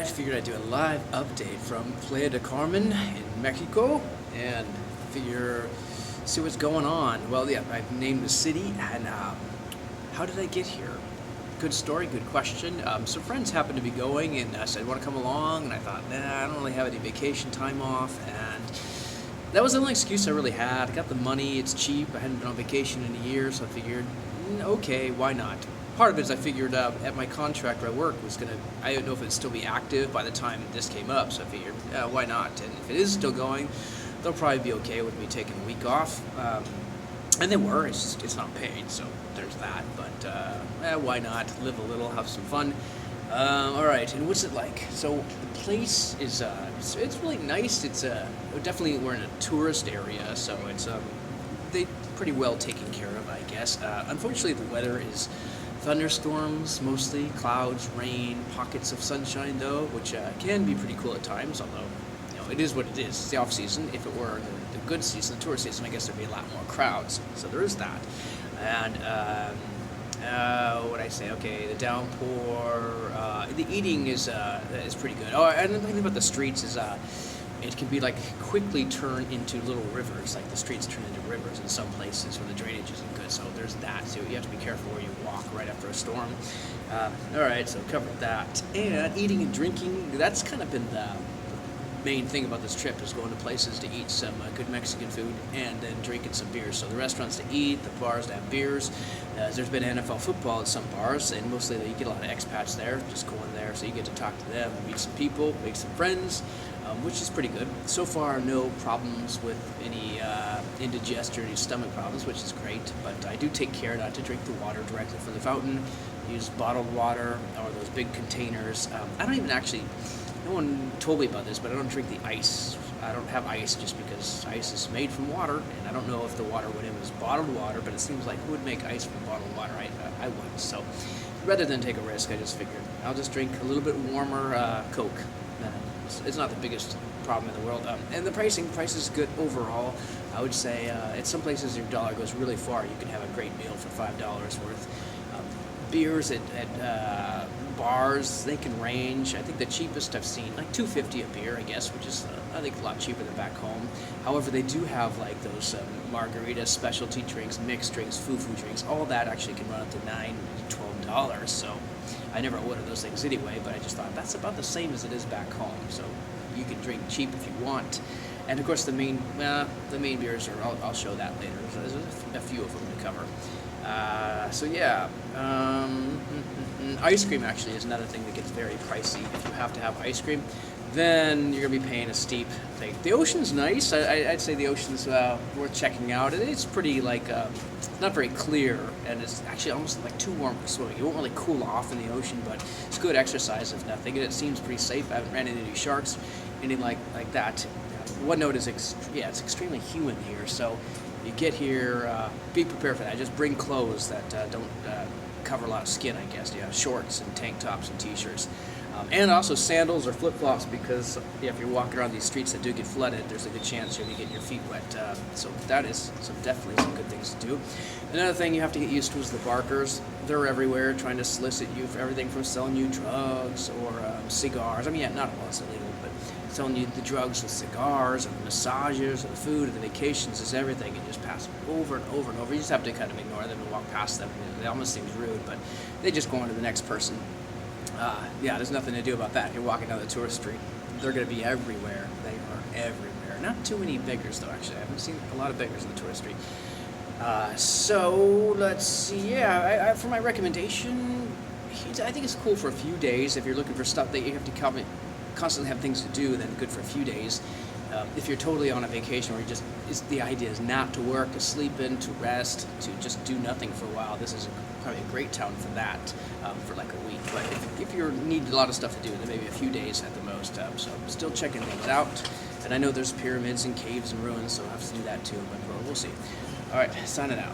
Alright, figured I'd do a live update from Playa del Carmen in Mexico and see what's going on. Well, yeah, I've named the city, and how did I get here? Good story, good question. Some friends happened to be going and said, want to come along? And I thought, nah, I don't really have any vacation time off, and that was the only excuse I really had. I got the money, it's cheap, I hadn't been on vacation in a year, so I figured, okay, why not? Part of it is I figured at my contract where I work was I didn't know if it'd still be active by the time this came up, so I figured, why not? And if it is still going, they'll probably be okay with me taking a week off. And they were, it's not paid, so there's that, but why not? Live a little, have some fun. Alright, and what's it like? So the place is, it's really nice. It's definitely, we're in a tourist area, so it's they pretty well taken care of, I guess. Unfortunately, the weather is thunderstorms, mostly clouds, rain, pockets of sunshine though, which can be pretty cool at times, although it is what it is. It's the off season. If it were the good season, the tourist season, I guess there'd be a lot more crowds. So there is that. And what I say? Okay, the downpour. The eating is pretty good. Oh, and the thing about the streets is it can be like quickly turn into little rivers. Like the streets turn into rivers in some places where the drainage isn't good. So there's that. So you have to be careful where you walk right after a storm. All right, so covered that. And eating and drinking. That's kind of been the main thing about this trip, is going to places to eat some good Mexican food and then drinking some beers. So the restaurants to eat, the bars to have beers. There's been NFL football at some bars, and mostly you get a lot of expats there, just going there, so you get to talk to them, meet some people, make some friends, which is pretty good. So far, no problems with any indigestion or any stomach problems, which is great, but I do take care not to drink the water directly from the fountain. Use bottled water or those big containers. I don't even actually, no one told me about this, but I don't drink the ice. I don't have ice just because ice is made from water, and I don't know if the water went in was bottled water, but it seems like who would make ice from bottled water? I wouldn't. So rather than take a risk, I just figured I'll just drink a little bit warmer Coke. It's not the biggest problem in the world. And the price is good overall. I would say at some places your dollar goes really far. You can have a great meal for $5 worth. Beers at bars, they can range. I think the cheapest I've seen, like $2.50 a beer, I guess, which is I think a lot cheaper than back home. However, they do have like those margaritas, specialty drinks, mixed drinks, foo-foo drinks. All that actually can run up to $9 to $12. So I never ordered those things anyway, but I just thought that's about the same as it is back home. So you can drink cheap if you want. And of course, the main beers are. I'll show that later. So there's a few of them to cover. So yeah, ice cream actually is another thing that gets very pricey. If you have to have ice cream, then you're gonna be paying a steep thing. The ocean's nice. I'd say the ocean's worth checking out. It's pretty not very clear, and it's actually almost like too warm for swimming. You won't really cool off in the ocean, but it's good exercise if nothing. And it seems pretty safe. I haven't ran into any sharks, anything like that. One note is it's extremely humid here, so you get here, be prepared for that. Just bring clothes that don't cover a lot of skin, I guess. You have shorts and tank tops and t-shirts. And also sandals or flip-flops, because if you're walking around these streets that do get flooded, there's a good chance you'll be getting your feet wet. So that is definitely some good things to do. Another thing you have to get used to is the barkers. They're everywhere trying to solicit you for everything from selling you drugs or cigars. I mean, yeah, not all is illegal, but selling you the drugs, the cigars, or the massages, or the food, or the vacations, is everything. You just pass over and over and over. You just have to kind of ignore them and walk past them. It almost seems rude, but they just go on to the next person. Yeah, there's nothing to do about that. You're walking down the tourist street. They're going to be everywhere. They are everywhere. Not too many beggars, though, actually. I haven't seen a lot of beggars on the tourist street. So, let's see. Yeah, for my recommendation, I think it's cool for a few days. If you're looking for stuff that you have to constantly have things to do, then good for a few days. If you're totally on a vacation where the idea is not to work, to sleep in, to rest, to just do nothing for a while, this is probably a great town for that, for like a week. But if you need a lot of stuff to do, then maybe a few days at the most. So still checking things out. And I know there's pyramids and caves and ruins, so I'll have to do that too, but we'll see. All right, signing out.